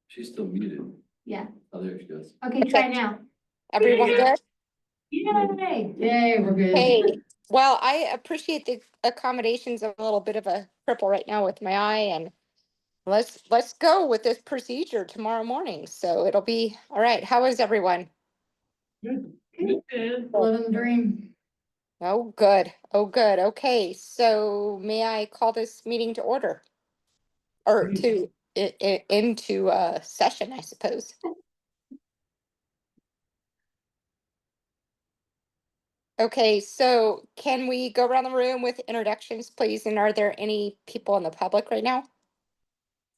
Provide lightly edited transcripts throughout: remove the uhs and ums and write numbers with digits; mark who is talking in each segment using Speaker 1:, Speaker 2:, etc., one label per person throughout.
Speaker 1: She's still muted.
Speaker 2: Yeah.
Speaker 1: Oh, there she goes.
Speaker 2: Okay, try now.
Speaker 3: Everyone good?
Speaker 2: Yay!
Speaker 4: Yay, we're good.
Speaker 3: Hey, well, I appreciate the accommodations. I'm a little bit of a cripple right now with my eye, and let's go with this procedure tomorrow morning. So it'll be all right. How is everyone?
Speaker 4: Good.
Speaker 2: Good.
Speaker 4: Living the dream.
Speaker 3: Oh, good. Oh, good. Okay, so may I call this meeting to order? Or to into session, I suppose. Okay, so can we go around the room with introductions, please? And are there any people in the public right now?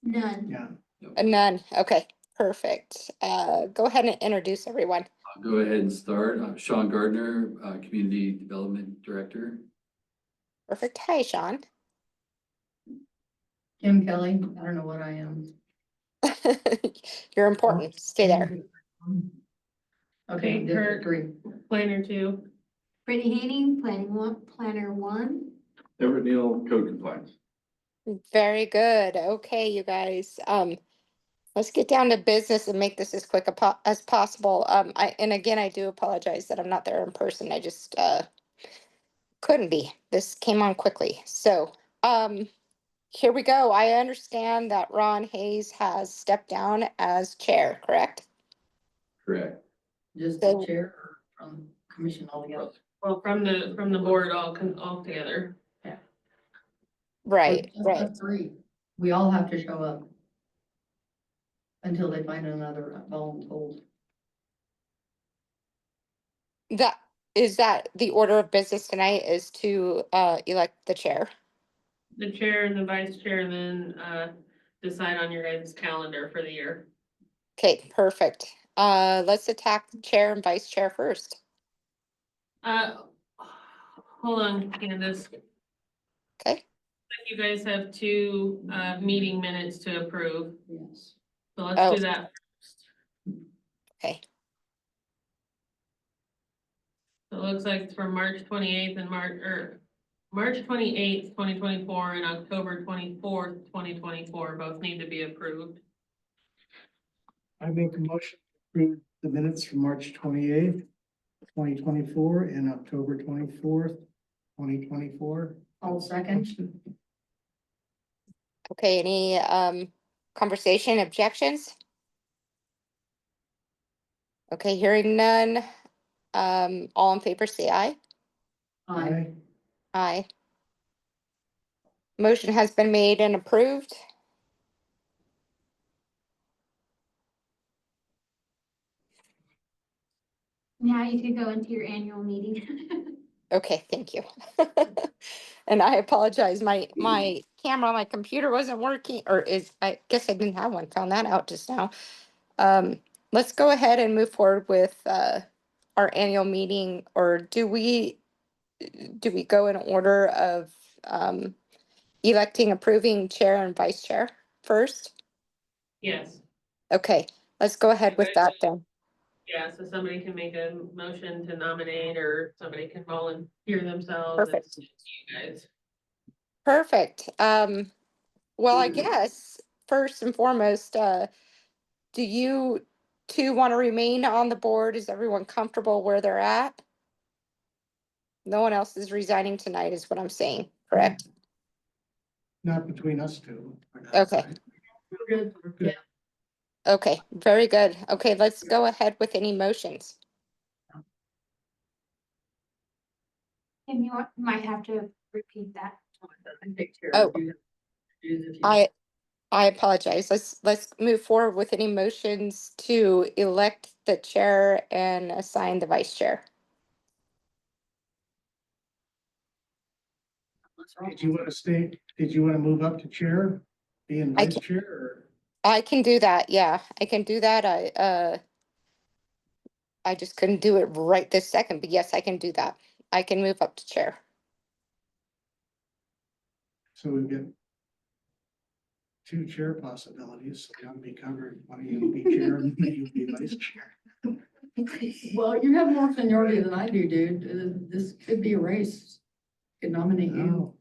Speaker 2: None.
Speaker 4: Yeah.
Speaker 3: None. Okay, perfect. Go ahead and introduce everyone.
Speaker 1: I'll go ahead and start. I'm Sean Gardner, Community Development Director.
Speaker 3: Perfect. Hi, Sean.
Speaker 4: Kim Kelly, I don't know what I am.
Speaker 3: You're important. Stay there.
Speaker 4: Okay, District 3.
Speaker 5: Planner 2.
Speaker 2: Brittany Haney, planner 1.
Speaker 1: Everett Neal, Code Compliance.
Speaker 3: Very good. Okay, you guys. Let's get down to business and make this as quick as possible. And again, I do apologize that I'm not there in person. I just couldn't be. This came on quickly. So, here we go. I understand that Ron Hayes has stepped down as chair, correct?
Speaker 1: Correct.
Speaker 4: Just
Speaker 3: So-
Speaker 4: the chair or from commission altogether?
Speaker 5: Well, from the board all together.
Speaker 3: Right,
Speaker 4: Just
Speaker 3: right.
Speaker 4: us 3. We all have to show up until they find another voluntold.
Speaker 3: That the order of business tonight is to elect the chair.
Speaker 5: The chair and the vice chair, and then decide on your guys' calendar for the year.
Speaker 3: Okay, perfect. Let's attack the chair and vice chair first.
Speaker 5: Hold on, Candace.
Speaker 3: Okay,
Speaker 5: You guys have 2 meeting minutes to approve,
Speaker 4: Yes.
Speaker 5: so let's
Speaker 3: Oh.
Speaker 5: do that first.
Speaker 3: okay.
Speaker 5: So it looks like it's from March 28th and March 28th, 2024 and October 24th, 2024, both need to be approved.
Speaker 6: I make a motion to approve the minutes from March 28th, 2024 and October 24th, 2024.
Speaker 4: All second.
Speaker 3: Okay, any conversation, objections? Okay, hearing none. All in favor, say aye.
Speaker 4: Aye.
Speaker 3: Aye. Motion has been made and approved.
Speaker 2: Now you can go into your annual meeting.
Speaker 3: Okay, thank you. And I apologize, my camera, my computer wasn't working, or I guess I didn't have one, found that out just now. Let's go ahead and move forward with our annual meeting, or do we go in order of electing, approving chair and vice chair first?
Speaker 5: Yes,
Speaker 3: Okay, let's go ahead with that then.
Speaker 5: yeah, so somebody can make a motion to nominate, or somebody can volunteer themselves.
Speaker 3: Perfect.
Speaker 5: It's up to you guys.
Speaker 3: Perfect. Well, I guess first and foremost, do you two want to remain on the board? Is everyone comfortable where they're at? No one else is resigning tonight, is what I'm saying, correct?
Speaker 6: Not between us two.
Speaker 3: Okay.
Speaker 4: We're good.
Speaker 6: We're good.
Speaker 3: Okay, very good. Okay, let's go ahead with any motions.
Speaker 2: And you might have to repeat that.
Speaker 3: Oh. I apologize. Let's move forward with any motions to elect the chair and assign the vice chair.
Speaker 6: Did you want to stay, did you want to move up to chair, being
Speaker 3: I
Speaker 6: vice chair, or?
Speaker 3: I can do that. Yeah, I can do that. I just couldn't do it right this second, but yes, I can do that. I can move up to chair.
Speaker 6: So we've got 2 chair possibilities, so that'll be covered. One of you will be chair and one of you will be vice chair.
Speaker 4: Well, you have more seniority than I do, dude. This could be a race. Could nominate you.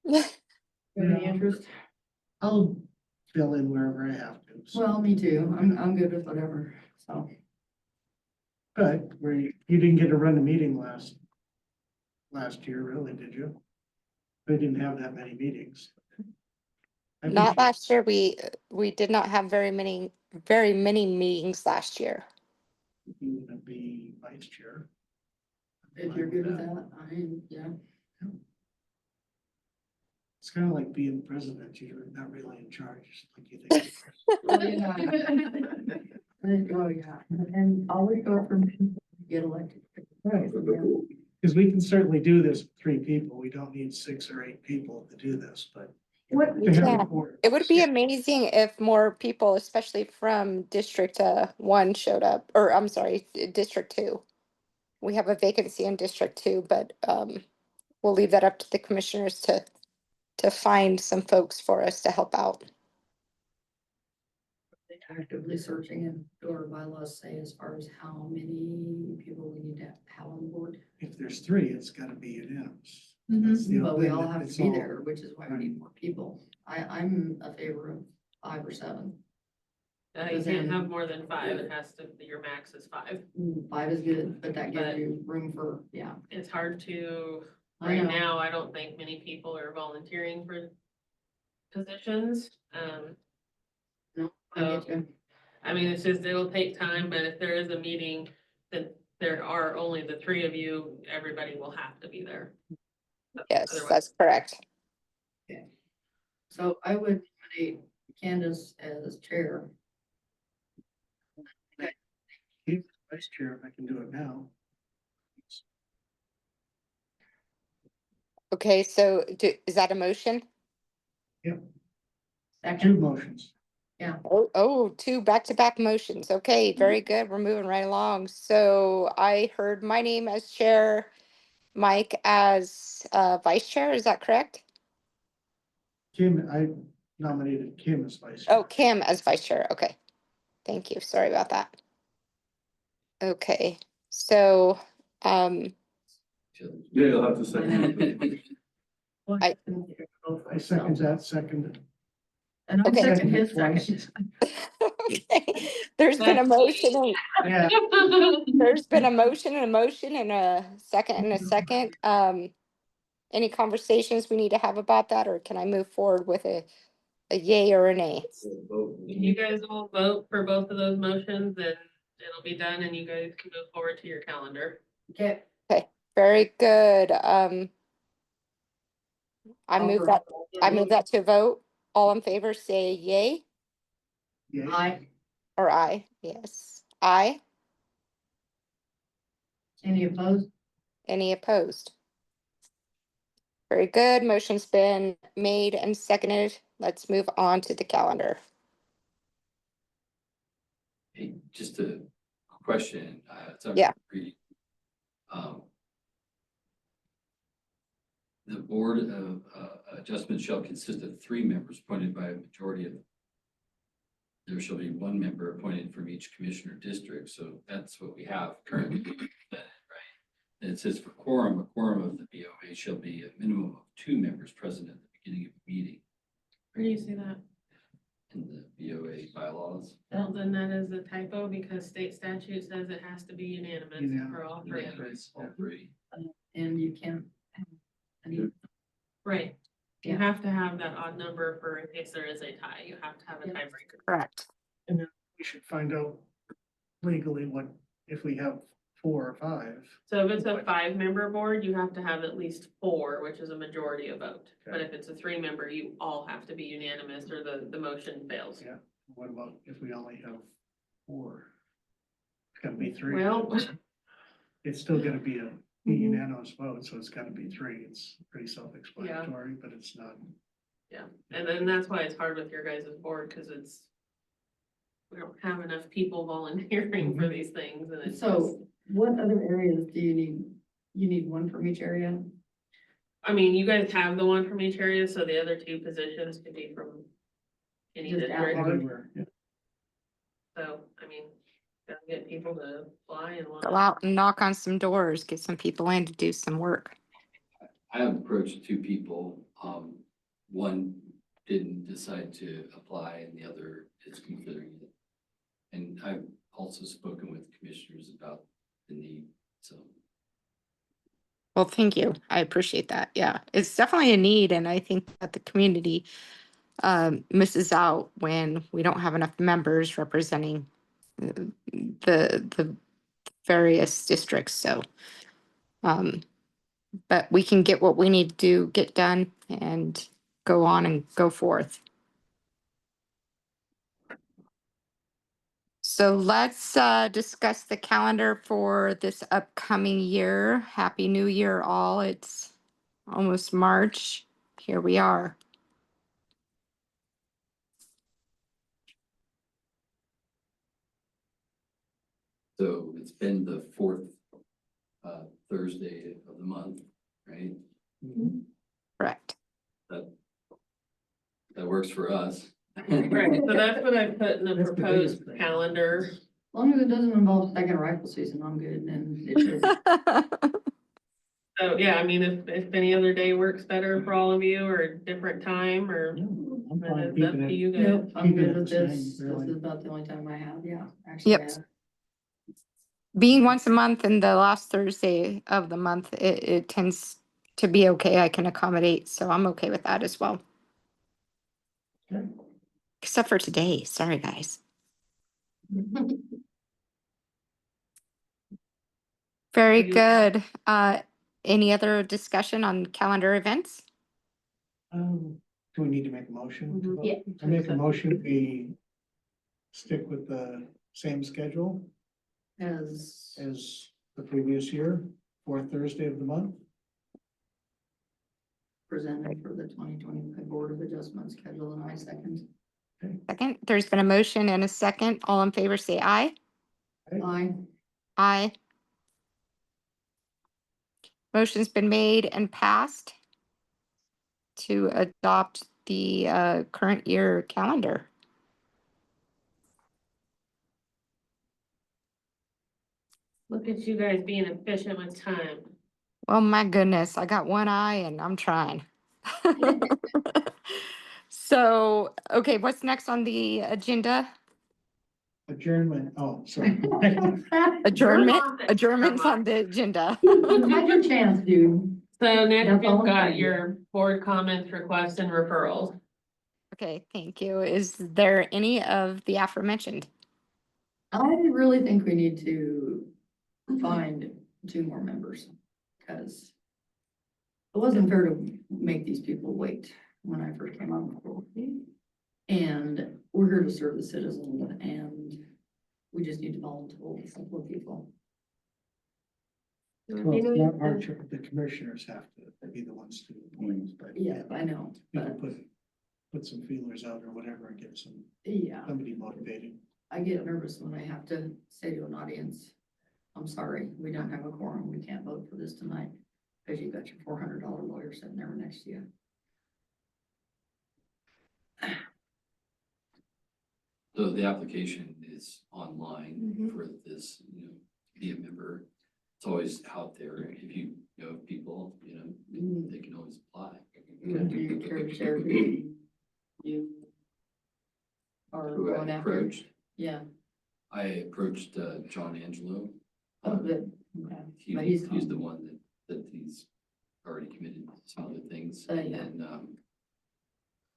Speaker 6: No.
Speaker 4: Have any interest? I'll
Speaker 6: fill in wherever I have to. So.
Speaker 4: Well, me too. I'm good with whatever, so.
Speaker 6: But you didn't get to run a meeting last year, really, did you? We didn't have that many meetings. I think
Speaker 3: Not
Speaker 6: you-
Speaker 3: last year. We did not have very many meetings last year.
Speaker 6: You would be vice chair.
Speaker 4: If you're good with that, yeah.
Speaker 6: It's kind of like being president. You're not really in charge, like you think.
Speaker 4: Oh, yeah, and always go from people who get elected.
Speaker 6: Right. Because we can certainly do this with 3 people. We don't need 6 or 8 people to do this, but.
Speaker 4: What-
Speaker 6: to have
Speaker 3: Yeah.
Speaker 6: a board.
Speaker 3: It would be amazing if more people, especially from District 1 showed up, or I'm sorry, District 2. We have a vacancy in District 2, but we'll leave that up to the commissioners to find some folks for us to help out.
Speaker 4: Actively searching and do our bylaws say as far as how many people we need to have on board.
Speaker 6: If there's 3, it's gotta be unanimous. That's the
Speaker 4: But we
Speaker 6: only-
Speaker 4: all have
Speaker 6: it's
Speaker 4: to be
Speaker 6: all-
Speaker 4: there, which is why we need more people. I'm a favor of 5 or 7.
Speaker 5: You
Speaker 4: Because
Speaker 5: can't
Speaker 4: then-
Speaker 5: have more than 5, it has to, your max is 5.
Speaker 4: 5 is good, but that gives
Speaker 5: But-
Speaker 4: you room for, yeah.
Speaker 5: It's hard to,
Speaker 4: I
Speaker 5: right
Speaker 4: know.
Speaker 5: now, I don't think many people are volunteering for positions.
Speaker 4: No, I get you.
Speaker 5: I mean, it's just, it'll take time, but if there is a meeting that there are only the 3 of you, everybody will have to be there.
Speaker 3: Yes,
Speaker 5: Otherwise-
Speaker 3: that's correct.
Speaker 4: So I would nominate Candace as chair.
Speaker 6: Keep vice chair if I can do it now.
Speaker 3: Okay, so is that a motion?
Speaker 6: 2
Speaker 4: Second,
Speaker 6: motions.
Speaker 3: Oh, 2 back-to-back motions. Okay, very good. We're moving right along. So I heard my name as chair, Mike as vice chair. Is that correct?
Speaker 6: Kim, I nominated Kim as vice chair.
Speaker 3: Oh, Kim as vice chair. Okay. Thank you. Sorry about that. Okay, so
Speaker 7: Yeah, you'll have to second.
Speaker 6: I second that, second.
Speaker 4: And I
Speaker 3: Okay.
Speaker 4: second his
Speaker 6: Twice.
Speaker 4: second.
Speaker 3: okay, there's been a motion.
Speaker 6: Yeah,
Speaker 3: There's been a motion and a motion and a second and a second. Any conversations we need to have about that, or can I move forward with a yay or a nay?
Speaker 5: You guys all vote for both of those motions and it'll be done and you guys can move forward to your calendar.
Speaker 4: Okay.
Speaker 3: Very good. I move that to vote. All in favor, say yay
Speaker 6: yeah.
Speaker 4: Aye.
Speaker 3: or aye. Yes, aye.
Speaker 4: Any opposed?
Speaker 3: Any opposed? Very good. Motion's been made and seconded. Let's move on to the calendar.
Speaker 1: Hey, just a question, so I'm
Speaker 3: Yeah.
Speaker 1: reading. The Board of Adjustment shall consist of 3 members appointed by a majority of. There shall be 1 member appointed from each commissioner district, so that's what we have currently, right? And it says for quorum, a quorum of the BOA shall be a minimum of 2 members present at the beginning of the meeting
Speaker 5: Where do you see that?
Speaker 1: in the BOA bylaws.
Speaker 5: Well, then that is a typo because state statute says it has to be unanimous for all 3 of us.
Speaker 1: All 3.
Speaker 4: And you can't. Any-
Speaker 5: Right. You
Speaker 4: Yeah.
Speaker 5: have to have that odd number for in case there is a tie. You have to have a
Speaker 4: Yeah.
Speaker 5: tiebreaker.
Speaker 3: Correct.
Speaker 6: We should find out legally what, if we have 4 or 5.
Speaker 5: So if it's a 5-member board, you have to have at least 4, which is a majority of vote. But
Speaker 6: Okay.
Speaker 5: if it's a 3-member, you all have to be unanimous or the motion fails.
Speaker 6: Yeah. What about if we only have 4? It's gotta be 3.
Speaker 5: Well,
Speaker 6: It's still gonna be a unanimous vote, so it's gotta be 3. It's pretty self-explanatory, but it's not.
Speaker 5: yeah, and then that's why it's hard with your guys' board, because we don't have enough people volunteering for these things and it's just,
Speaker 4: So what other areas do you need? You need 1 from each area?
Speaker 5: I mean, you guys have the one from each area, so the other 2 positions could be from any
Speaker 4: Just
Speaker 5: district.
Speaker 4: at large.
Speaker 6: Everywhere, yeah.
Speaker 5: So, I mean, gotta get people to fly and
Speaker 3: Go
Speaker 5: want.
Speaker 3: out and knock on some doors, get some people in to do some work.
Speaker 1: I have approached 2 people, one didn't decide to apply and the other is considering it. And I've also spoken with commissioners about the need, so.
Speaker 3: Well, thank you. I appreciate that. Yeah, it's definitely a need, and I think that the community misses out when we don't have enough members representing the various districts. So, but we can get what we need to get done and go on and go forth. So let's discuss the calendar for this upcoming year. Happy New Year, all. It's almost March. Here we are.
Speaker 1: So it's been the fourth Thursday of the month, right?
Speaker 3: Correct.
Speaker 1: That works for us.
Speaker 5: Right, so that's what I put in the
Speaker 6: That's the
Speaker 5: proposed
Speaker 6: biggest thing.
Speaker 5: calendar.
Speaker 4: As long as it doesn't involve second rifle season, I'm good, and it should.
Speaker 5: So, yeah, I mean, if any other day works better for all of you or a different time or
Speaker 6: I'm
Speaker 5: then
Speaker 6: fine
Speaker 5: it's up
Speaker 6: keeping
Speaker 5: to
Speaker 6: it.
Speaker 5: you guys.
Speaker 4: Nope, I'm
Speaker 6: Keep it
Speaker 4: good
Speaker 6: at
Speaker 4: with
Speaker 6: the same,
Speaker 4: this. This
Speaker 6: really.
Speaker 4: is about the only time I have, yeah, actually.
Speaker 3: Yep.
Speaker 4: I have.
Speaker 3: Being once a month and the last Thursday of the month, it tends to be okay. I can accommodate, so I'm okay with that as well.
Speaker 6: Okay.
Speaker 3: Except for today. Sorry, guys. Very
Speaker 5: You-
Speaker 3: good. Any other discussion on calendar events?
Speaker 6: Do we need to make a motion? to
Speaker 5: Mhm.
Speaker 6: vote?
Speaker 2: Yeah.
Speaker 6: I make a motion, we stick with the same schedule
Speaker 4: As,
Speaker 6: as the previous year, fourth Thursday of the month.
Speaker 4: presented for the 2025 Board of Adjustment schedule, and I second.
Speaker 3: Second, there's been a motion and a second. All in favor, say aye.
Speaker 4: Aye.
Speaker 3: Aye. Motion's been made and passed to adopt the current year calendar.
Speaker 5: Look at you guys being efficient with time.
Speaker 3: Oh my goodness, I got one eye and I'm trying. So, okay, what's next on the agenda?
Speaker 6: Adjournment, oh, sorry.
Speaker 3: Adjournment?
Speaker 5: on it.
Speaker 3: Adjournment's on the agenda.
Speaker 4: You had your chance, dude.
Speaker 5: So next
Speaker 4: That's all
Speaker 5: you've
Speaker 4: I'm
Speaker 5: got
Speaker 4: saying.
Speaker 5: your board comments, requests and referrals.
Speaker 3: Okay, thank you. Is there any of the aforementioned?
Speaker 4: I really think we need to find 2 more members, because it wasn't fair to make these people wait when I first came on board. And we're here to serve the citizens, and we just need to volunteer a couple of people.
Speaker 6: Well, it's not our turn, the commissioners have to be the ones to appoint, but.
Speaker 4: Yeah, I know,
Speaker 6: You can
Speaker 4: but
Speaker 6: put some feelers out or whatever and get
Speaker 4: yeah,
Speaker 6: somebody motivated.
Speaker 4: I get nervous when I have to say to an audience, I'm sorry, we don't have a quorum, we can't vote for this tonight, because you got your $400 lawyer sitting there next to you.
Speaker 1: So the application is online
Speaker 3: Mhm.
Speaker 1: for this, to be a member. It's always out there. If you know people, they can always apply.
Speaker 4: Do you care to share who you are
Speaker 1: Who I
Speaker 4: going after?
Speaker 1: approached,
Speaker 4: Yeah,
Speaker 1: I approached John Angelo.
Speaker 4: oh, good, okay.
Speaker 1: He,
Speaker 4: But
Speaker 1: he's
Speaker 4: he's
Speaker 1: the
Speaker 4: gone.
Speaker 1: one that he's already committed to some other things.
Speaker 4: Yeah.
Speaker 1: And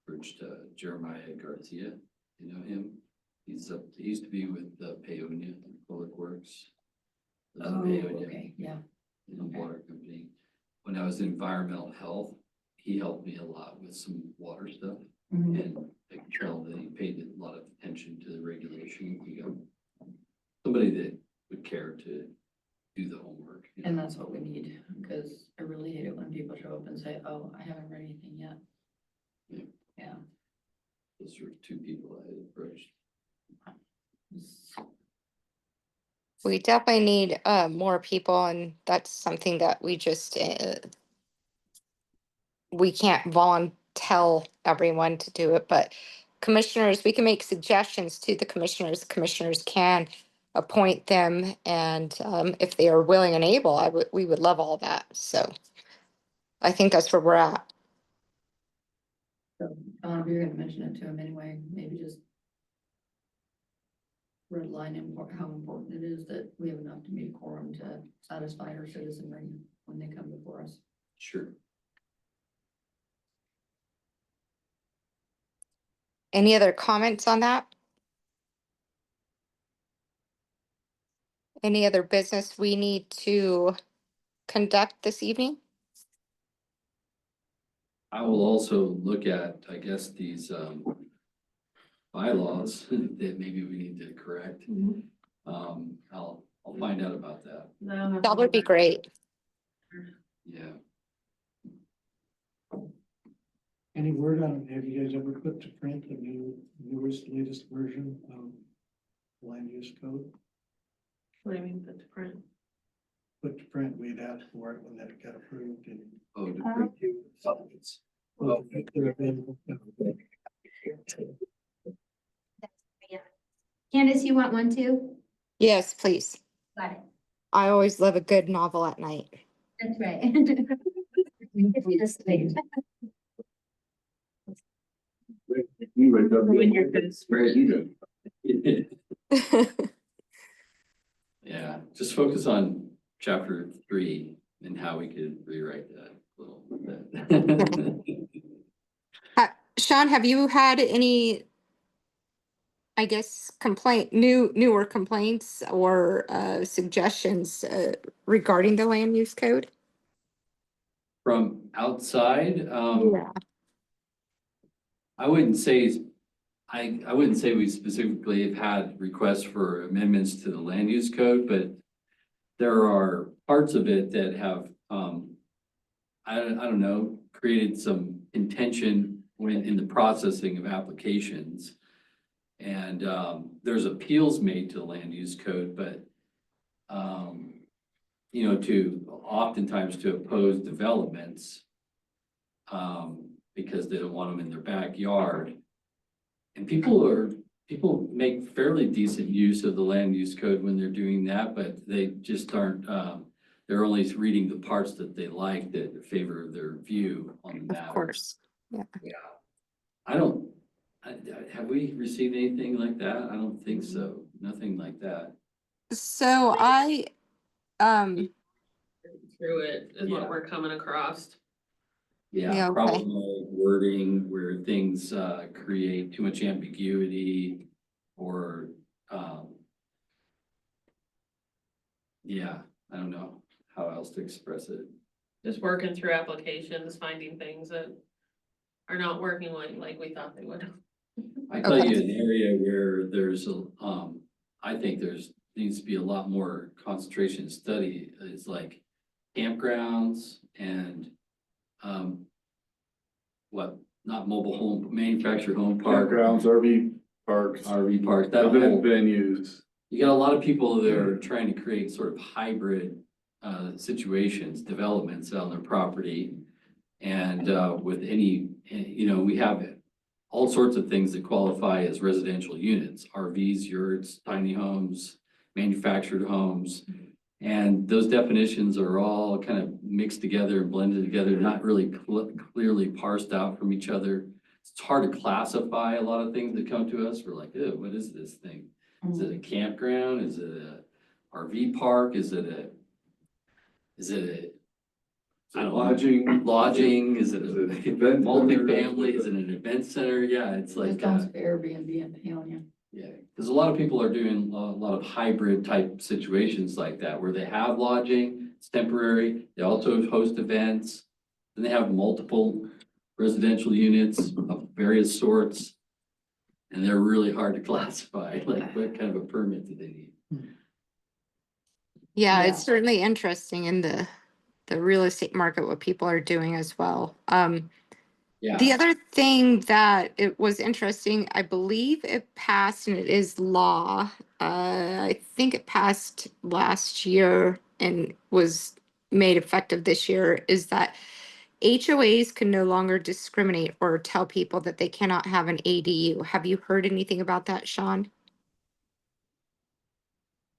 Speaker 1: approached Jeremiah Garcia, you know him? He used to be with Paonia Public Works. Lives in
Speaker 4: Oh,
Speaker 1: Paonia,
Speaker 4: okay, yeah.
Speaker 1: in the
Speaker 4: okay.
Speaker 1: water company. When I was in environmental health, he helped me a lot with some water stuff.
Speaker 4: Mhm.
Speaker 1: And I could tell that he paid a lot of attention to the regulation. We got somebody that would care to do the homework.
Speaker 4: And that's what we need, because I really hate it when people show up and say, oh, I haven't read anything yet.
Speaker 1: Yeah.
Speaker 4: Yeah.
Speaker 1: Those were 2 people I had approached.
Speaker 3: We definitely need more people, and that's something that we just we can't tell everyone to do it, but commissioners, we can make suggestions to the commissioners. The commissioners can appoint them, and if they are willing and able, we would love all that. So I think that's where we're at.
Speaker 4: If you're gonna mention it to him anyway, maybe just redline how important it is that we have enough to meet a quorum to satisfy our citizenry when they come before us.
Speaker 1: Sure.
Speaker 3: Any other comments on that? Any other business we need to conduct this evening?
Speaker 1: I will also look at, I guess, these bylaws that maybe we need to correct. I'll find out about that.
Speaker 3: That would be great.
Speaker 1: Yeah.
Speaker 6: Any word on, have you guys ever put to print the newest, latest version of the land use code?
Speaker 5: What do you mean, put to print?
Speaker 6: Put to print, we'd asked for it when that got approved and.
Speaker 1: Oh, to bring you supplements.
Speaker 6: Well, they're available.
Speaker 2: Candace, you want one too?
Speaker 3: Yes, please.
Speaker 2: Got it.
Speaker 3: I always love a good novel at night.
Speaker 2: That's right. If you just wait.
Speaker 7: You wake up.
Speaker 5: When you're good.
Speaker 1: Yeah, just focus on chapter 3 and how we could rewrite that a little bit.
Speaker 3: Sean, have you had any, I guess, newer complaints or suggestions regarding the land use code?
Speaker 1: From outside,
Speaker 3: Yeah.
Speaker 1: I wouldn't say, I wouldn't say we specifically have had requests for amendments to the land use code, but there are parts of it that have, I don't know, created some intention when in the processing of applications. And there's appeals made to the land use code, but you know, oftentimes to oppose developments because they don't want them in their backyard. And people make fairly decent use of the land use code when they're doing that, but they just aren't, they're only reading the parts that they like that favor their view on the matter.
Speaker 3: Of course.
Speaker 1: Yeah. Have we received anything like that? I don't think so. Nothing like that.
Speaker 3: So
Speaker 5: Through it is
Speaker 1: Yeah.
Speaker 5: what we're coming across.
Speaker 3: Yeah,
Speaker 1: Yeah,
Speaker 3: okay.
Speaker 1: problematic wording where things create too much ambiguity or yeah, I don't know how else to express it.
Speaker 5: Just working through applications, finding things that are not working like we thought they would.
Speaker 1: I tell
Speaker 3: Okay.
Speaker 1: you an area where there's a, I think needs to be a lot more concentration study is like campgrounds and not mobile home, manufactured home park,
Speaker 7: Campgrounds, RV parks,
Speaker 1: RV park, that
Speaker 7: event
Speaker 1: whole,
Speaker 7: venues.
Speaker 1: you got a lot of people that are trying to create sort of hybrid situations, developments on their property. And with any, you know, we have all sorts of things that qualify as residential units, RVs, yurts, tiny homes, manufactured homes. And those definitions are all kind of mixed together and blended together, not really clearly parsed out from each other. It's hard to classify a lot of things that come to us. We're like, oh, what is this thing? Is it a campground? Is it a RV park? Is it a I don't know, lodging? Is it
Speaker 7: Is
Speaker 1: a
Speaker 7: it event
Speaker 1: multifamily?
Speaker 7: center?
Speaker 1: Is it an event center? Yeah, it's
Speaker 4: Just
Speaker 1: like,
Speaker 4: don't Airbnb and Paonia.
Speaker 1: yeah, because a lot of people are doing a lot of hybrid type situations like that, where they have lodging, it's temporary, they also host events. Then they have multiple residential units of various sorts. And they're really hard to classify, like what kind of a permit do they need?
Speaker 3: yeah,
Speaker 4: Yeah.
Speaker 3: it's certainly interesting in the real estate market, what people are doing as well.
Speaker 1: Yeah.
Speaker 3: The other thing that it was interesting, I believe it passed and it is law. I think it passed last year and was made effective this year, is that HOAs can no longer discriminate or tell people that they cannot have an ADU. Have you heard anything about that, Sean?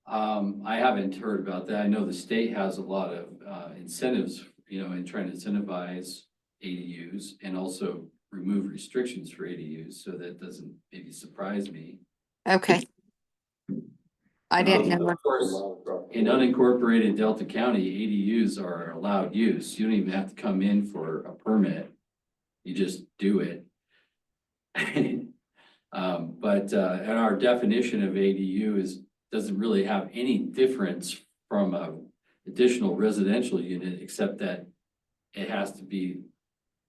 Speaker 1: I haven't heard about that. I know the state has a lot of incentives, you know, in trying to incentivize ADUs and also remove restrictions for ADUs, so that doesn't maybe surprise me.
Speaker 3: Okay. I didn't know.
Speaker 1: Of course, in unincorporated Delta County, ADUs are allowed use. You don't even have to come in for a permit. You just do it. And our definition of ADU doesn't really have any difference from a additional residential unit, except that it has to be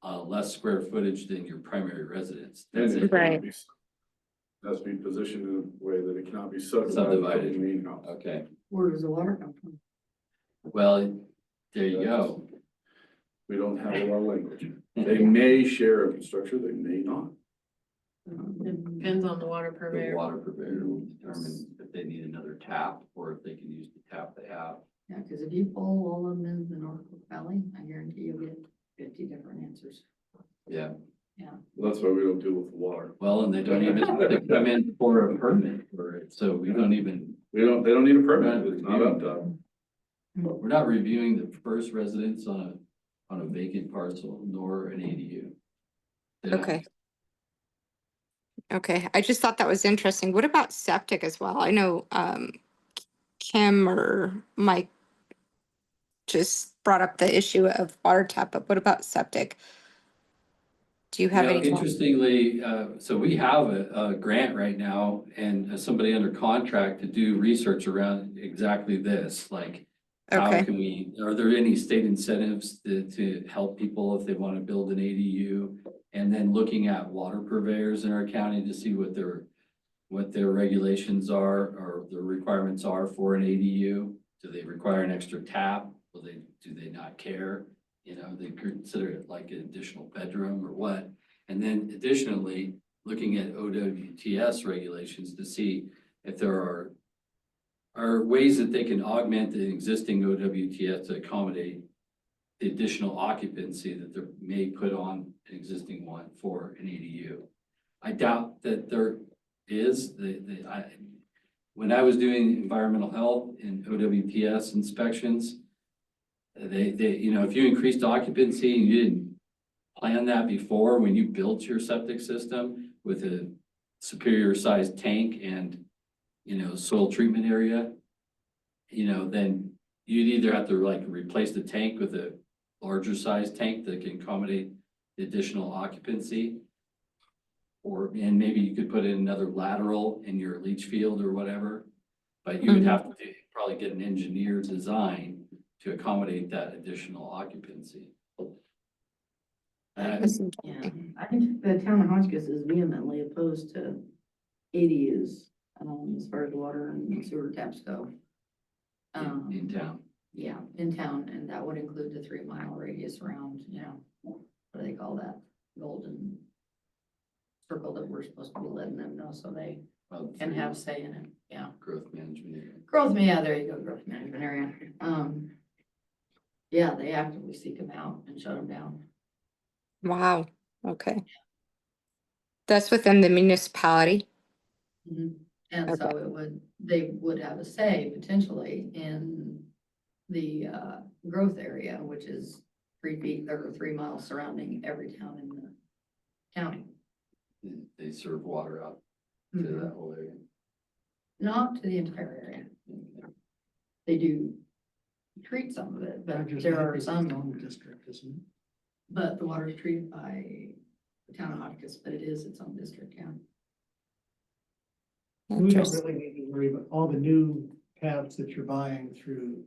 Speaker 1: less square footage than your primary residence. That's
Speaker 7: And
Speaker 1: it.
Speaker 7: it cannot
Speaker 3: Right.
Speaker 7: be, has to be positioned in a way that it cannot be subdivided
Speaker 1: Subdivided.
Speaker 7: from the main house.
Speaker 1: Okay,
Speaker 4: Where does the water come from?
Speaker 1: well, there you go.
Speaker 7: We don't have a lot of language. They may share infrastructure, they may not.
Speaker 5: Depends on the water
Speaker 1: The
Speaker 5: purveyor.
Speaker 1: water purveyor will determine if they need another tap or if they can use the tap they have.
Speaker 4: Yeah, because if you pull all of them in the Norfolk Valley, I guarantee you'll get 50 different answers.
Speaker 1: Yeah,
Speaker 7: That's why we don't deal with the water.
Speaker 1: well, and they don't even, they come in for a permit for it, so we don't even,
Speaker 7: They don't need a permit, it's not up to us.
Speaker 1: we're not reviewing the first residence on a vacant parcel, nor an ADU. They don't-
Speaker 3: Okay. Okay, I just thought that was interesting. What about septic as well? I know Kim or Mike just brought up the issue of water tap, but what about septic? Do you have
Speaker 1: You know,
Speaker 3: any?
Speaker 1: interestingly, so we have a grant right now and somebody under contract to do research around exactly this, like how
Speaker 3: Okay,
Speaker 1: can we, are there any state incentives to help people if they want to build an ADU? And then looking at water purveyors in our county to see what their regulations are or the requirements are for an ADU. Do they require an extra tap? Do they not care? You know, they consider it like an additional bedroom or what? And then additionally, looking at OWTS regulations to see if there are ways that they can augment the existing OWTS to accommodate the additional occupancy that they may put on an existing one for an ADU. I doubt that there is. When I was doing environmental health and OWTS inspections, you know, if you increased occupancy and you didn't plan that before when you built your septic system with a superior sized tank and, you know, soil treatment area, you know, then you'd either have to like replace the tank with a larger sized tank that can accommodate the additional occupancy. And maybe you could put in another lateral in your leach field or whatever, but you would have to probably get an engineer design to accommodate that additional occupancy.
Speaker 3: that's
Speaker 4: Yeah,
Speaker 3: interesting.
Speaker 4: I think the town of Hotchkiss is vehemently opposed to ADUs, as far as water and sewer taps go.
Speaker 1: In town.
Speaker 4: Yeah, in town, and that would include the 3 mile radius around, you know, what do they call that? Golden circle that we're supposed to be letting them know so they can have say in it, yeah.
Speaker 1: Growth management area.
Speaker 4: Yeah, there you go, growth management area. Yeah, they actively seek them out and shut them down.
Speaker 3: Wow, okay. That's within the municipality.
Speaker 4: And so they would have a say potentially in the growth area, which is 3 feet or 3 miles surrounding every town in the county.
Speaker 1: They serve water out to that whole area.
Speaker 4: Not to the entire area. They do treat some of it, but
Speaker 6: Rogers
Speaker 4: there
Speaker 6: Lake
Speaker 4: are
Speaker 6: is its
Speaker 4: some,
Speaker 6: own district, isn't it?
Speaker 4: but the water is treated by the town of Hotchkiss, but it is its own district, yeah.
Speaker 6: We don't
Speaker 3: Interesting.
Speaker 6: really need to worry about all the new tabs that you're buying through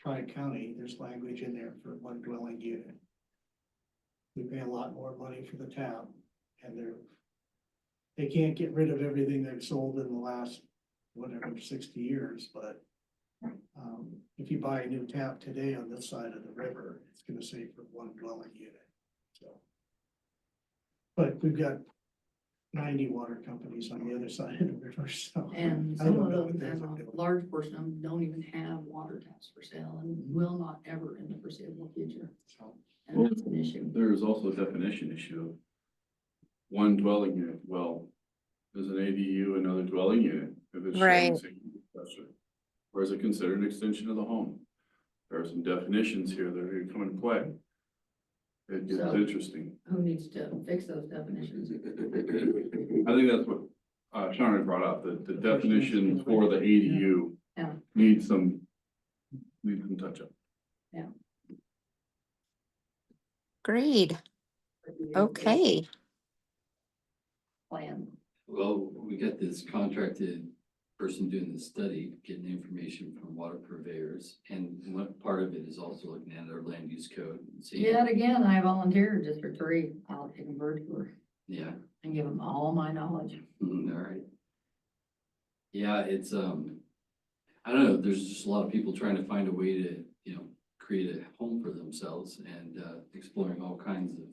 Speaker 6: Tri-County. There's language in there for one dwelling unit. We pay a lot more money for the tab and they can't get rid of everything they've sold in the last, whatever, 60 years, but if you buy a new tap today on this side of the river, it's gonna say for one dwelling unit, so. But we've got 90 water companies on the other side of the river, so.
Speaker 4: And
Speaker 6: I
Speaker 4: some
Speaker 6: don't
Speaker 4: of
Speaker 6: know what
Speaker 4: them,
Speaker 6: they're
Speaker 4: and
Speaker 6: doing.
Speaker 4: a large portion of them don't even have water taps for sale and will not ever in the foreseeable future.
Speaker 6: So,
Speaker 4: And that's an issue.
Speaker 7: There is also a definition issue of one dwelling unit. Well, is an ADU another dwelling unit? If it's sharing the
Speaker 3: Right.
Speaker 7: same structure? Or is it considered an extension of the home? There are some definitions here that are going to come into play. It gets
Speaker 4: So-
Speaker 7: interesting.
Speaker 4: Who needs to fix those definitions?
Speaker 7: I think that's what, Sean had brought up, the definition for the ADU.
Speaker 4: Yeah.
Speaker 7: Needs some touch up.
Speaker 3: Agreed. Okay.
Speaker 4: Plan.
Speaker 1: Well, we got this contracted person doing the study, getting information from water purveyors. And one part of it is also looking at our land use code and seeing.
Speaker 4: Yet again, I volunteered District 3. I'll take a bird tour
Speaker 1: Yeah.
Speaker 4: and give them all my knowledge.
Speaker 1: All right. Yeah, it's, I don't know, there's just a lot of people trying to find a way to, create a home for themselves and, exploring all kinds of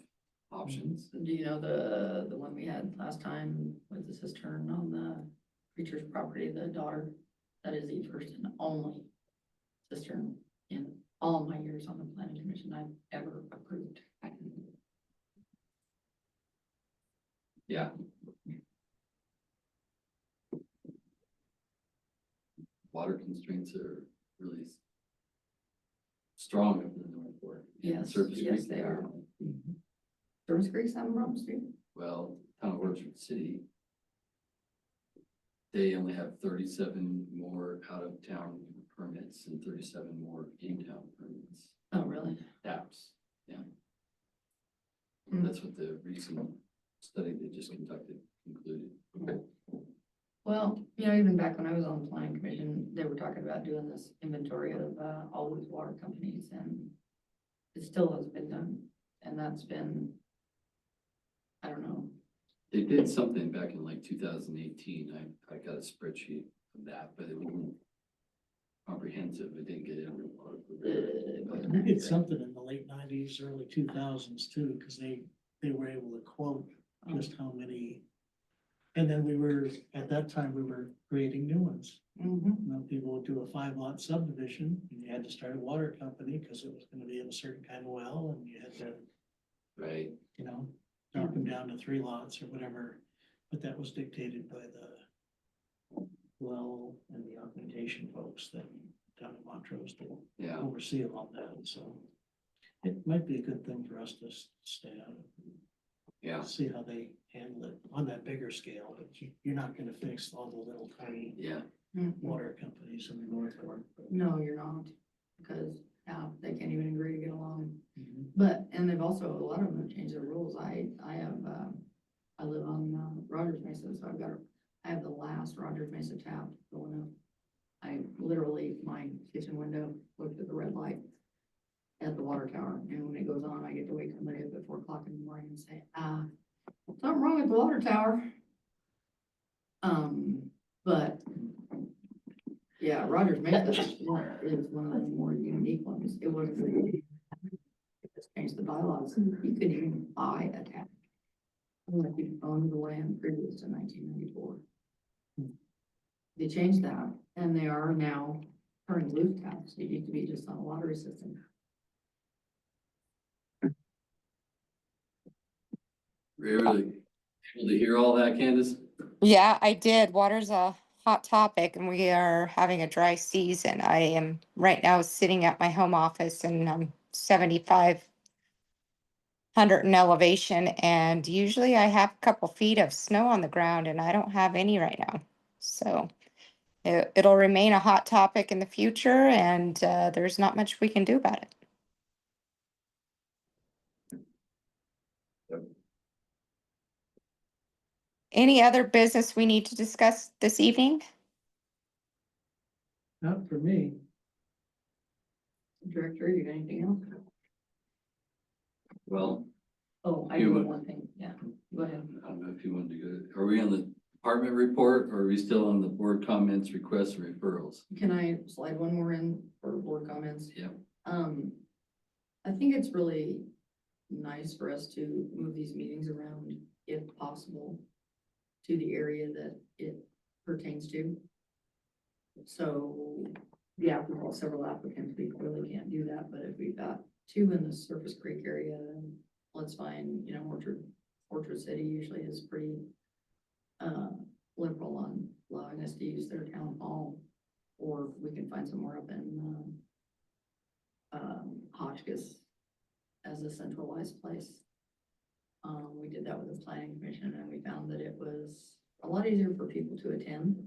Speaker 1: options.
Speaker 4: Do you know the one we had last time with the cistern on the preacher's property, the daughter? That is the first and only cistern in all my years on the planning commission I've ever approved.
Speaker 1: Yeah. Water constraints are really strong up in the North Fork.
Speaker 4: Yes,
Speaker 1: Surface
Speaker 4: yes,
Speaker 1: Creek.
Speaker 4: they are. Service Creek's having problems too.
Speaker 1: Well, Town of Orchard City. They only have 37 more out of town permits and 37 more in-town permits,
Speaker 4: Oh, really?
Speaker 1: taps, yeah.
Speaker 4: Hmm.
Speaker 1: That's what the recent study they just conducted concluded.
Speaker 4: Well, even back when I was on the planning commission, they were talking about doing this inventory of all these water companies, and it still hasn't been done. And that's been, I don't know.
Speaker 1: They did something back in like 2018. I got a spreadsheet of that, but it wasn't comprehensive. It didn't get in.
Speaker 6: We did something in the late 90s, early 2000s too, because they were able to quote just how many. And then at that time, we were creating new ones. People would do a 5-lot subdivision, and you had to start a water company because it was gonna be in a certain kind of well, and you had to,
Speaker 1: Right.
Speaker 6: knock them down to 3 lots or whatever. But that was dictated by the well and the augmentation folks that down in Montrose to
Speaker 1: Yeah.
Speaker 6: oversee all that, so. It might be a good thing for us to stay out of.
Speaker 1: Yeah.
Speaker 6: See how they handle it on that bigger scale, but you're not gonna fix all the little tiny
Speaker 1: Yeah.
Speaker 6: water companies in the North Fork.
Speaker 4: No, you're not, because, they can't even agree to get along.
Speaker 6: Mhm.
Speaker 4: But, and they've also, a lot of them have changed their rules. I have, I live on, Rogers Mesa, so I have the last Rogers Mesa tap going up. I literally, my kitchen window, looked at the red light at the water tower, and when it goes on, I get to wake somebody up at 4 o'clock in the morning and say, something wrong with the water tower. But yeah, Rogers Mesa is one of the more unique ones. It wasn't really, it just changed the bylaws. You couldn't even buy a tap unless you owned the land previous to 1994. They changed that, and they are now turning loose taps. It used to be just on a lottery system.
Speaker 1: Were you able to hear all that, Candace?
Speaker 3: Yeah, I did. Water's a hot topic and we are having a dry season. I am right now sitting at my home office and I'm 7,500 in elevation, and usually I have a couple feet of snow on the ground and I don't have any right now. So it'll remain a hot topic in the future, and there's not much we can do about it. Any other business we need to discuss this evening?
Speaker 6: Not for me.
Speaker 4: Director, you got anything else?
Speaker 1: Well,
Speaker 4: Oh, I
Speaker 1: You
Speaker 4: do
Speaker 1: would-
Speaker 4: one thing, yeah, go ahead.
Speaker 1: I don't know if you wanted to go, are we on the department report or are we still on the board comments, requests, and referrals?
Speaker 4: Can I slide one more in for board comments?
Speaker 1: Yeah.
Speaker 4: I think it's really nice for us to move these meetings around, if possible, to the area that it pertains to. So, yeah, we've got several applicants, we clearly can't do that, but if we've got 2 in the Surface Creek area, then let's find, Orchard City usually is pretty liberal on allowing us to use their town hall. Or we can find somewhere up in Hotchkiss as a centralized place. We did that with the planning commission and we found that it was a lot easier for people to attend.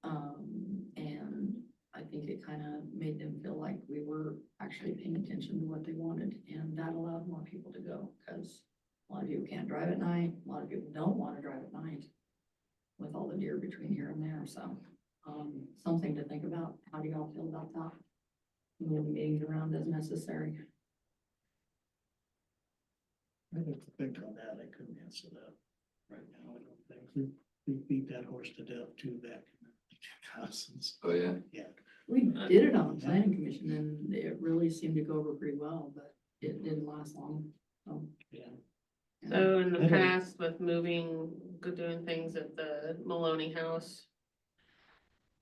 Speaker 4: And I think it kind of made them feel like we were actually paying attention to what they wanted, and that allowed more people to go, because a lot of people can't drive at night, a lot of people don't want to drive at night with all the deer between here and there, so, something to think about. How do y'all feel about that? Moving meetings around as necessary.
Speaker 6: I have to think on that. I couldn't answer that right now. I don't think we beat that horse to death too back in the 2000s.
Speaker 1: Oh, yeah.
Speaker 4: We did it on the planning commission and it really seemed to go over pretty well, but it didn't last long, so.
Speaker 6: Yeah.
Speaker 4: yeah.
Speaker 5: So in
Speaker 6: I
Speaker 5: the
Speaker 6: don't-
Speaker 5: past with moving, doing things at the Maloney House,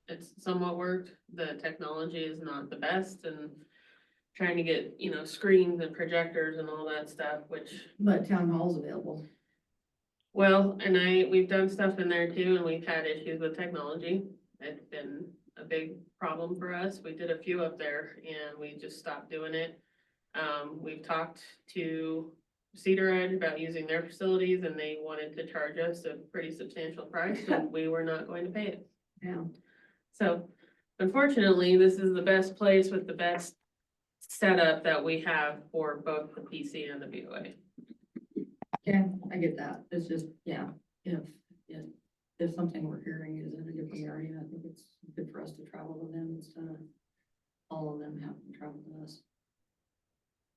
Speaker 5: it's somewhat worked. The technology is not the best and trying to get, you know, screens and projectors and all that stuff, which,
Speaker 4: But town hall's available.
Speaker 5: well, and we've done stuff in there too, and we've had issues with technology. It's been a big problem for us. We did a few up there and we just stopped doing it. We've talked to Cedar Edge about using their facilities and they wanted to charge us a pretty substantial price and we were not going to pay it.
Speaker 4: Yeah.
Speaker 5: So unfortunately, this is the best place with the best setup that we have for both the PC and the BOA.
Speaker 4: Yeah, I get that. It's just, yeah, if something we're hearing is in a different area, I think it's good for us to travel to them instead of all of them having to travel to us.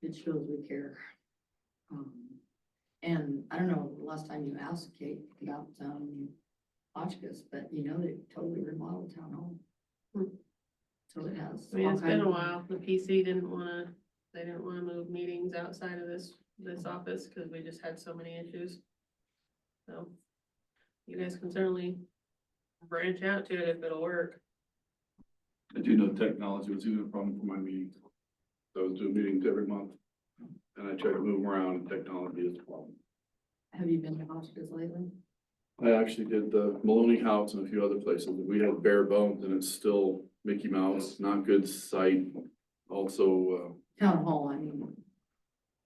Speaker 4: It shows we care. And I don't know, the last time you asked Kate about, Hotchkiss, but you know, they totally remodeled town hall.
Speaker 5: Hmm.
Speaker 4: So it has.
Speaker 5: I mean,
Speaker 4: all
Speaker 5: it's been
Speaker 4: kinds
Speaker 5: a
Speaker 4: of-
Speaker 5: while. The PC they didn't wanna move meetings outside of this office, cause we just had so many issues. So you guys can certainly branch out to it if it'll work.
Speaker 7: I do know technology was even a problem for my meetings. So I was doing meetings every month. And I tried to move them around and technology is a problem.
Speaker 4: Have you been to Hotchkiss lately?
Speaker 7: I actually did the Maloney House and a few other places. We had bare bones and it's still Mickey Mouse, not good sight. Also,
Speaker 4: Town hall, I mean.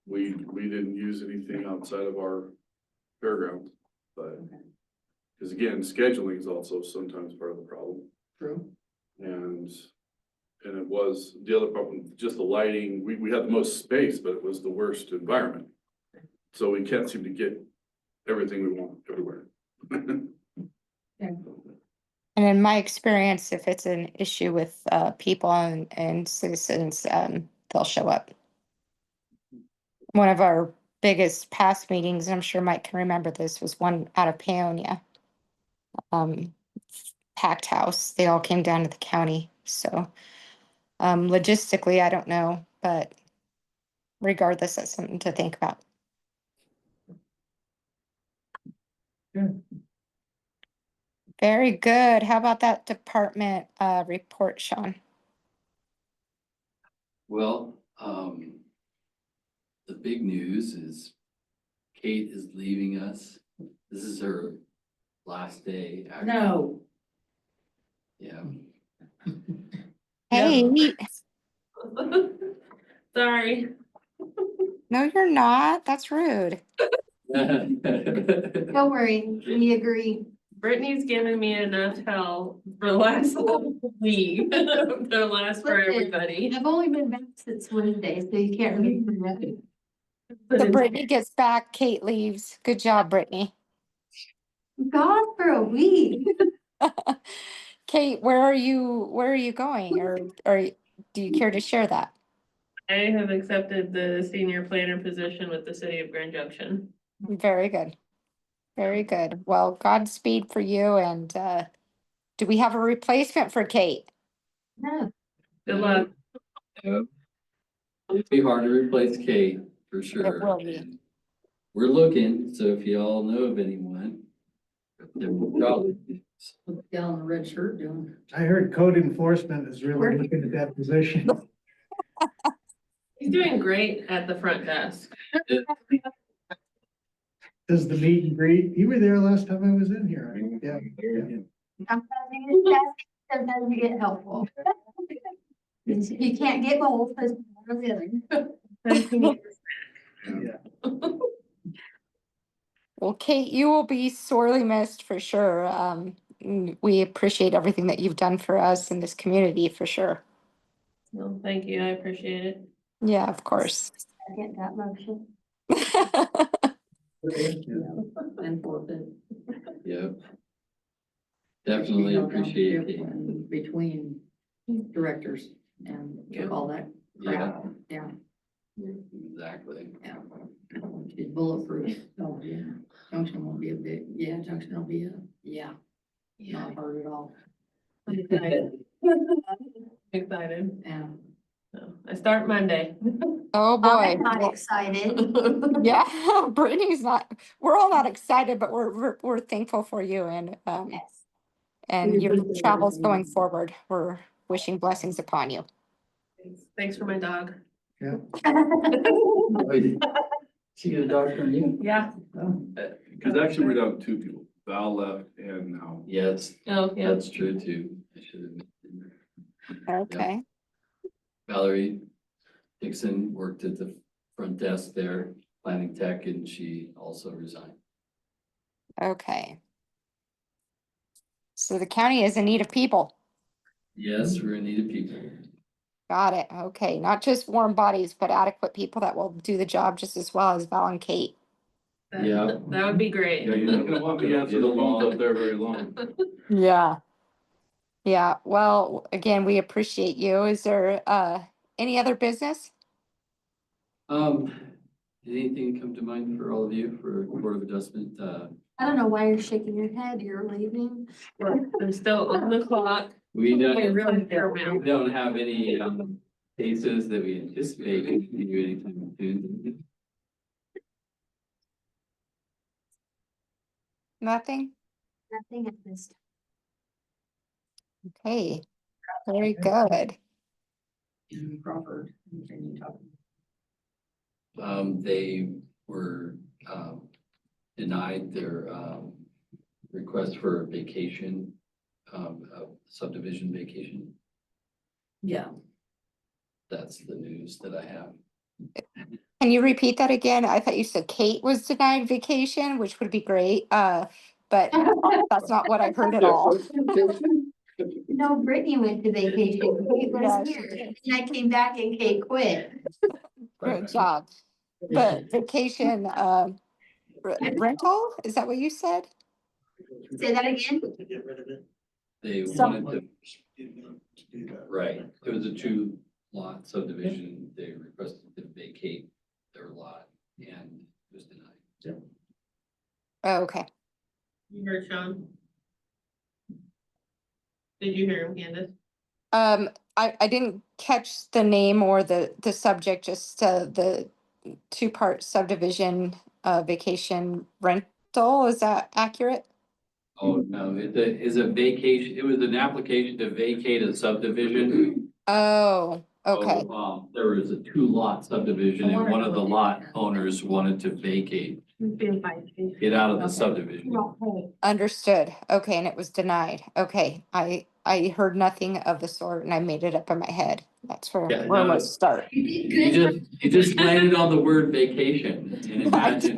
Speaker 7: we didn't use anything outside of our fairgrounds, but.
Speaker 4: Okay.
Speaker 7: Cause again, scheduling is also sometimes part of the problem.
Speaker 4: True.
Speaker 7: And it was, the other problem, just the lighting, we had the most space, but it was the worst environment. So we can't seem to get everything we want everywhere.
Speaker 3: And in my experience, if it's an issue with people and citizens, they'll show up. One of our biggest past meetings, I'm sure Mike can remember this, was one out of Paonia. Packed house. They all came down to the county. So logistically, I don't know, but regardless, that's something to think about. Very good. How about that department report, Sean?
Speaker 1: Well, the big news is Kate is leaving us. This is her last day. actually.
Speaker 4: No.
Speaker 1: Yeah.
Speaker 3: Hey,
Speaker 5: Sorry.
Speaker 3: no, you're not. That's rude.
Speaker 2: Don't worry, we agree.
Speaker 5: Brittany's given me enough hell for the last week, the last for
Speaker 2: Listen.
Speaker 5: everybody.
Speaker 2: I've only been back since Wednesday, so you can't really.
Speaker 3: So Brittany gets back, Kate leaves. Good job, Brittany.
Speaker 2: God, for a week.
Speaker 3: Kate, where are you going? Or do you care to share that?
Speaker 5: I have accepted the senior planner position with the city of Grand Junction.
Speaker 3: Very good. Very good. Well, Godspeed for you. And do we have a replacement for Kate?
Speaker 2: No.
Speaker 5: Good luck.
Speaker 1: Yep. It'd be hard to replace Kate, for sure.
Speaker 3: will be.
Speaker 1: and We're looking, so if y'all know of anyone. there will probably be.
Speaker 4: What's the gal in the red shirt doing?
Speaker 6: I heard code enforcement is really looking at that position.
Speaker 5: He's doing great at the front desk.
Speaker 6: Does the meet and greet, you were there last time I was in here. Yeah.
Speaker 2: Sometimes you get sassy, sometimes you get helpful. You can't get both, because one or the other.
Speaker 3: Well, Kate, you will be sorely missed for sure. We appreciate everything that you've done for us in this community for sure.
Speaker 5: Well, thank you, I appreciate it.
Speaker 3: Yeah, of course.
Speaker 2: I get that motion.
Speaker 4: And forfeit.
Speaker 1: Yep. Definitely appreciate it.
Speaker 4: Between directors and
Speaker 5: Yeah.
Speaker 4: all that
Speaker 1: Yeah,
Speaker 4: crap, yeah,
Speaker 1: exactly.
Speaker 4: yeah. It's bulletproof, oh, yeah, junction won't be a big, yeah, junction will be not hard at all,
Speaker 5: Excited. Excited.
Speaker 4: yeah.
Speaker 5: So, I start Monday.
Speaker 3: Oh, boy.
Speaker 2: I'm not excited.
Speaker 3: Yeah, Brittany's not, we're all not excited, but we're thankful for you and,
Speaker 2: Yes.
Speaker 3: and
Speaker 4: We
Speaker 3: your
Speaker 4: appreciate
Speaker 3: travels
Speaker 4: everything.
Speaker 3: going forward. We're wishing blessings upon you.
Speaker 5: Thanks for my dog.
Speaker 1: She get a dog from you?
Speaker 5: Yeah.
Speaker 7: Because actually, we're down to two people, Val left and now.
Speaker 1: Yes,
Speaker 5: Oh, yeah.
Speaker 1: that's true too. I should have.
Speaker 3: Okay.
Speaker 1: Valerie Dixon worked at the front desk there, planning tech, and she also resigned.
Speaker 3: Okay. So the county is in need of people.
Speaker 1: Yes, we're in need of people.
Speaker 3: Got it. Okay. Not just warm bodies, but adequate people that will do the job just as well as Val and Kate.
Speaker 1: Yeah.
Speaker 5: That would be great.
Speaker 7: Yeah, you're not gonna want me to answer the phones up there very long.
Speaker 3: Yeah. Yeah. Well, again, we appreciate you. Is there any other business?
Speaker 1: Anything come to mind for all of you for Board of Adjustment?
Speaker 2: I don't know why you're shaking your head. You're leaving.
Speaker 5: I'm still on the clock.
Speaker 1: We don't,
Speaker 5: Fair amount.
Speaker 1: we don't have any cases that we anticipate continue anytime soon.
Speaker 3: Nothing?
Speaker 2: Nothing at this time.
Speaker 3: Okay. Very good.
Speaker 4: In Crawford, and you talk.
Speaker 1: They were denied their request for a vacation, subdivision vacation.
Speaker 4: Yeah,
Speaker 1: That's the news that I have.
Speaker 3: Can you repeat that again? I thought you said Kate was denied vacation, which would be great. But that's not what I heard at all.
Speaker 2: No, Brittany went to vacation. Kate
Speaker 3: Yeah,
Speaker 2: was
Speaker 3: she
Speaker 2: here.
Speaker 3: did.
Speaker 2: And I came back and Kate quit.
Speaker 3: Good job. But vacation, rental, is that what you said?
Speaker 2: Say that again?
Speaker 6: To get rid of it.
Speaker 1: They
Speaker 3: Some-
Speaker 1: wanted to,
Speaker 6: To do that.
Speaker 1: right, it was a 2-lot subdivision. They requested to vacate their lot and it was denied.
Speaker 3: Oh, okay.
Speaker 5: You heard Sean? Did you hear him, Candace?
Speaker 3: I didn't catch the name or the subject, just the 2-part subdivision vacation rental. Is that accurate?
Speaker 1: Oh, no, it is a vacation, it was an application to vacate a subdivision.
Speaker 3: Oh, okay.
Speaker 1: So, there was a 2-lot subdivision and one of the lot owners wanted to vacate, get out of the subdivision.
Speaker 2: No, hey.
Speaker 3: Understood. Okay, and it was denied. Okay, I heard nothing of the sort and I made it up in my head. That's where
Speaker 1: Yeah,
Speaker 3: where I'm
Speaker 1: no.
Speaker 3: gonna start.
Speaker 1: You just landed on the word vacation and imagine.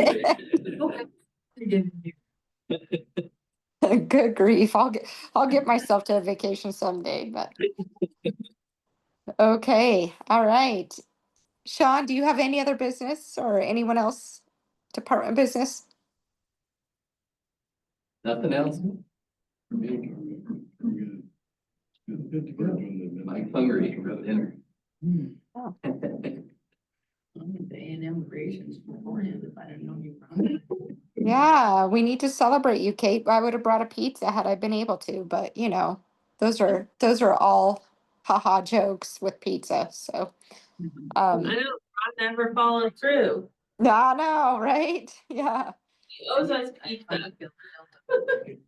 Speaker 3: Good grief. I'll get myself to a vacation someday, but. Okay, all right. Sean, do you have any other business or anyone else department business?
Speaker 1: Nothing else? For me?
Speaker 6: Good to go.
Speaker 1: Mike's hungry for dinner.
Speaker 3: Oh.
Speaker 4: I'm in the A&M creations beforehand if I didn't know you were on it.
Speaker 3: Yeah, we need to celebrate you, Kate. I would have brought a pizza had I been able to, but you know, those are all haha jokes with pizza. So,
Speaker 5: I know, Ron never followed through.
Speaker 3: no, right? Yeah.
Speaker 5: He owes us pizza.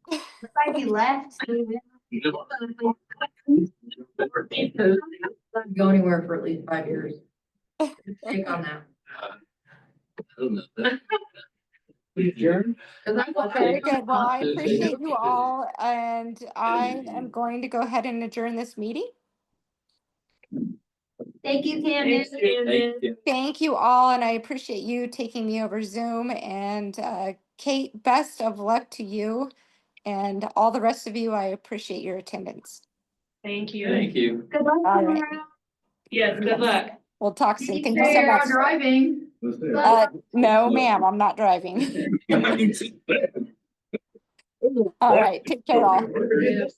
Speaker 2: If I be left,
Speaker 4: Not go anywhere for at least 5 years. Take on that.
Speaker 1: I don't know.
Speaker 4: Cause I'm
Speaker 3: Very good. Well, I
Speaker 1: Okay.
Speaker 3: appreciate you all, and I am going to go ahead and adjourn this meeting.
Speaker 2: Thank you,
Speaker 5: Thanks,
Speaker 2: Candace.
Speaker 5: Candace.
Speaker 3: Thank you all, and I appreciate you taking me over Zoom. And Kate, best of luck to you. And all the rest of you, I appreciate your attendance.
Speaker 5: Thank you.
Speaker 1: Thank you.
Speaker 2: Good luck
Speaker 3: All right.
Speaker 2: tomorrow.
Speaker 5: Yes, good luck.
Speaker 3: We'll talk soon.
Speaker 2: Thank
Speaker 3: Thank
Speaker 2: you,
Speaker 3: you so
Speaker 4: Hey, you're
Speaker 3: much.
Speaker 4: not driving.
Speaker 3: No, ma'am, I'm not driving. All right, take care all.
Speaker 7: Yes.